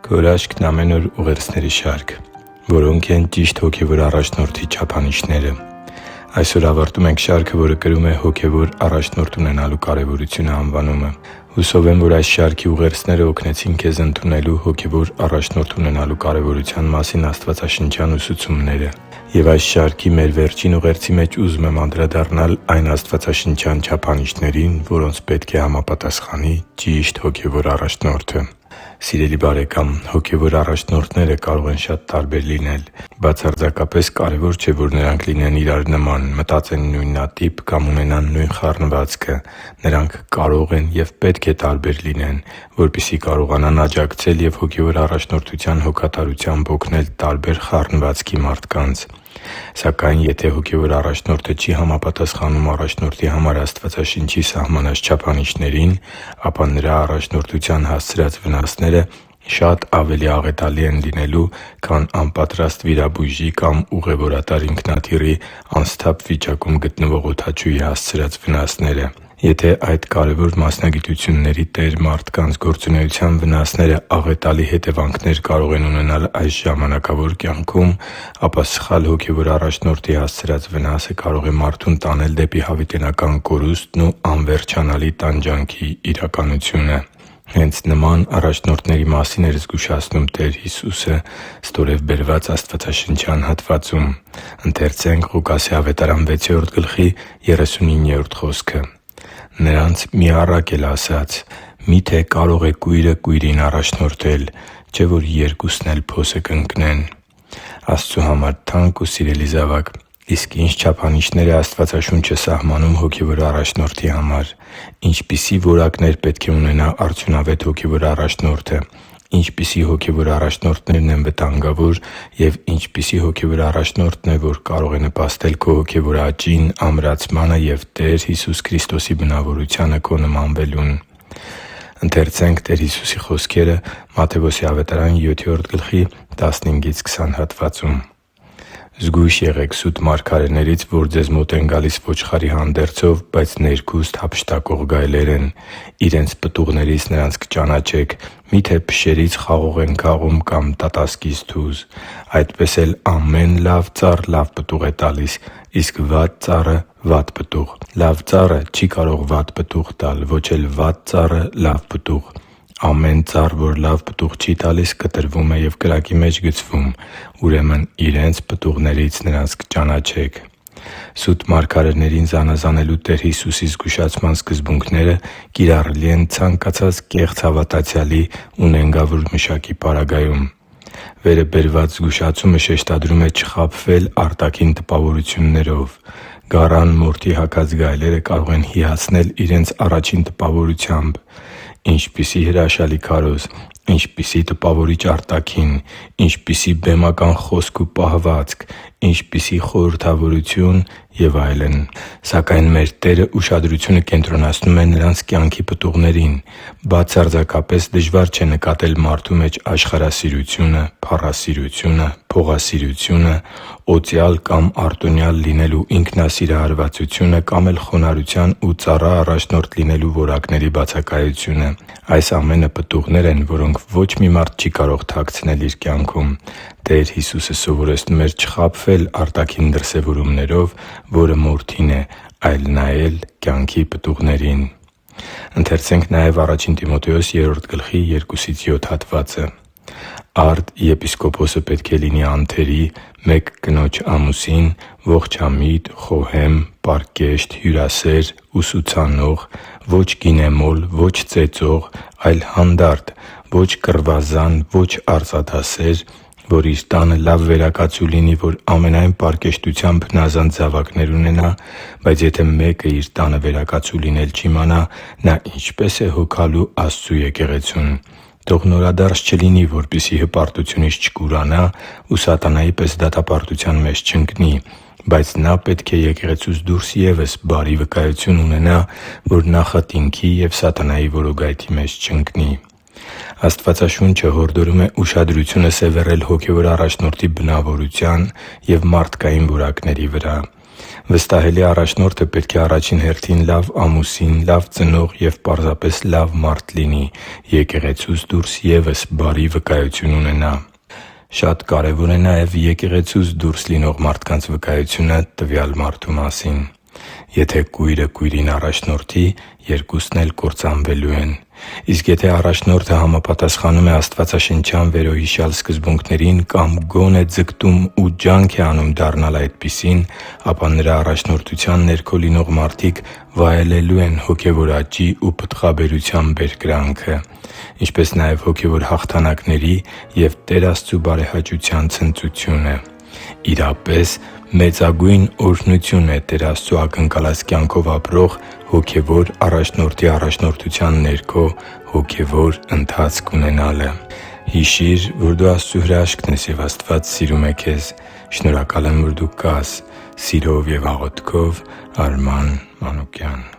Քո հրաշքն ամեն օր ուղերձների շարք, որոնք են ճիշտ հոգևոր առաջնորդի չափանիշները։ Այսօր ավարտում ենք շարքը, որը կրում է «Հոգևոր առաջնորդ ունենալու կարևորությունը» անվանումը։ Հուսով եմ, որ այս շարքի ուղերձները օգնեցին քեզ ընդունելու հոգևոր առաջնորդ ունենալու կարևորության մասին աստվածաշնչյան ուսուցումները։ Եվ այս շարքի մեր վերջին ուղերձի մեջ ուզում եմ անդրադառնալ այն աստվածաշնչյան չափանիշներին, որոնց պետք է համապատասխանի ճիշտ հոգևոր առաջնորդը։ Սիրելի՛ բարեկամ, հոգևոր առաջնորդները կարող են շատ տարբեր լինել։ Բացարձակապես կարևոր չէ, որ նրանք լինեն իրար նման, մտածեն նույնատիպ կամ ունենան նույն խառնվածքը։ Նրանք կարող են և պետք է տարբեր լինեն, որպեսզի կարողանան աջակցել և հոգևոր առաջնորդության հոգատարությամբ օգնել տարբեր խառնվածքի մարդկանց։ Սակայն եթե հոգևոր առաջնորդը չի համապատասխանում առաջնորդի համար Աստվածաշնչի սահմանած չափանիշներին, ապա նրա առաջնորդության հասցրած վնասները շատ ավելի աղետալի են լինելու, քան անպատրաստ վիրաբույժի կամ ուղևորատար ինքնաթիռի անսթափ վիճակում գտնվող օդաչուի հասցրած վնասները։ Եթե այդ կարևոր մասնագիտությունների տեր մարդկանց գործունեության վնասները աղետալի հետևանքներ կարող են ունենալ այս ժամանակավոր կյանքում, ապա սխալ հոգևոր առաջնորդի հասցրած վնասը կարող է մարդուն տանել դեպի հավիտենական կորուստն ու անվերջանալի տանջանքի իրականությունը։ Հենց նման առաջնորդների մասին էր զգուշացնում Տեր Հիսուսը ստորև բերված աստվածաշնչյան հատվածում։ «Նրանց մի առակ էլ ասաց. «Մի՞թե կարող է կույրը կույրին առաջնորդել, չէ՞ որ երկուսն էլ փոսը կընկնեն»» (Ղուկաս 6.39)։ Աստծու համար թանկ ու սիրելի՛ զավակ, իսկ ի՞նչ չափանիշներ է Աստվածաշունչը սահմանում հոգևոր առաջնորդի համար։ Ինչպիսի՞ որակներ պետք է ունենա արդյունավետ հոգևոր առաջնորդը։ Ինչպիսի՞ հոգևոր առաջնորդներն են վտանգավոր և ինչպիսի՞ հոգևոր առաջնորդն է, որ կարող է նպաստել քո հոգևոր աճին, ամրացմանը և Տեր Հիսուս Քրիստոսի բնավորությանը քո նմանվելուն։ «Զգույշ եղեք սուտ մարգարեներից, որ ձեզ մոտ են գալիս ոչխարի հանդերձով, բայց ներքուստ հափշտակող գայլեր են։ Իրենց պտուղներից նրանց կճանաչեք. մի՞թե փշերից խաղող են քաղում կամ տատասկից թուզ։ Այդպես էլ ամեն լավ ծառ լավ պտուղ է տալիս, իսկ վատ ծառը՝ վատ պտուղ։ Լավ ծառը չի կարող վատ պտուղ տալ, ոչ էլ վատ ծառը՝ լավ պտուղ։ Ամեն ծառ, որ լավ պտուղ չի տալիս, կտրվում է և կրակի մեջ գցվում։ Ուրեմն իրենց պտուղներից նրանց կճանաչեք» (Հովհաննես 7.15-20)։ Սուտ մարգարեներին զանազանելու Տեր Հիսուսի զգուշացման սկզբունքները կիրառելի են ցանկացած կեղծ հավատացյալի ունենգավոր մշակի պարագայում։ Վերը բերված զգուշացումը շեշտադրում է չխաբվել արտաքին տպավորություններով։ Գառան մորթի հագած գայլերը կարող են հիացնել իրենց առաջին տպավորությամբ։ Ինչպիսի՜ հրաշալի քարոզ, ինչպիսի՜ տպավորիչ արտաքին, ինչպիսի՜ բեմական խոսք ու պահվածք, ինչպիսի՜ խորհրդավորություն և այլն։ Սակայն մեր Տերը ուշադրությունը կենտրոնացնում է նրանց կյանքի պտուղներին։ Բացարձակապես դժվար չէ նկատել մարդու մեջ աշխարհասիրությունը, փառասիրությունը, փողասիրությունը, օծյալ կամ արտոնյալ լինելու ինքնասիրահարվածությունը կամ էլ խոնարհության ու ծառա առաջնորդ լինելու որակների բացակայությունը։ Այս ամենը պտուղներ են, որոնք ոչ մի մարդ չի կարող թաքցնել իր կյանքում։ Տեր Հիսուսը սովորեցնում էր չխաբվել արտաքին դրսևորումներով, որը մորթին է, այլ նայել կյանքի պտուղներին։ «Արդ եպիսկոպոսը պետք է լինի անթերի, մեկ կնոջ ամուսին, ողջամիտ, խոհեմ, պարկեշտ, հյուրասեր, ուսուցանող, ոչ գինեմոլ, ոչ ծեծող, այլ հանդարտ, ոչ կռվազան, ոչ արծաթասեր, որ իր տանը լավ վերակացու լինի, որ ամենայն պարկեշտությամբ հնազանդ զավակներ ունենա, բայց եթե մեկը իր տանը վերակացու լինել չիմանա, նա ինչպե՞ս է հոգալու Աստծու եկեղեցուն։ Թող նորադարձ չլինի, որպեսզի հպարտությունից չկուրանա ու սատանայի պես դատապարտության մեջ չընկնի, բայց նա պետք է եկեղեցուց դուրս ևս բարի վկայություն ունենա, որ նախատինքի և սատանայի որոգայթի մեջ չընկնի»։ Աստվածաշունչը հորդորում է ուշադրությունը սևեռել հոգևոր առաջնորդի բնավորության և մարդկային որակների վրա։ Վստահելի առաջնորդը պետք է առաջին հերթին լավ ամուսին, լավ ծնող և պարզապես լավ մարդ լինի, եկեղեցուց դուրս ևս բարի վկայություն ունենա։ Շատ կարևոր է նաև եկեղեցուց դուրս լինող մարդկանց վկայությունը տվյալ մարդու մասին։ Եթե կույրը կույրին առաջնորդի, երկուսն էլ կործանվելու են։ Իսկ եթե առաջնորդը համապատասխանում է աստվածաշնչյան վերոհիշյալ սկզբունքներին կամ գոնե ձգտում ու ջանք է անում դառնալ այդպիսին, ապա նրա առաջնորդության ներքո լինող մարդիկ վայելելու են հոգևոր աճի ու պտղաբերության բերկրանքը, ինչպես նաև հոգևոր հաղթանակների և Տեր Աստծու բարեհաճության ցնծությունը։ Իրապես, մեծագույն օրհնություն է Տեր Աստծու ակնկալած կյանքով ապրող հոգևոր առաջնորդի առաջնորդության ներքո հոգևոր ընթացք ունենալը։ Հիշի՛ր, որ դու Աստծո հրաշքն ես, և Աստված սիրում է քեզ։ Շնորհակալ եմ, որ դու կա՛ս։ Սիրով և աղոթքով, Արման Մանուկյան։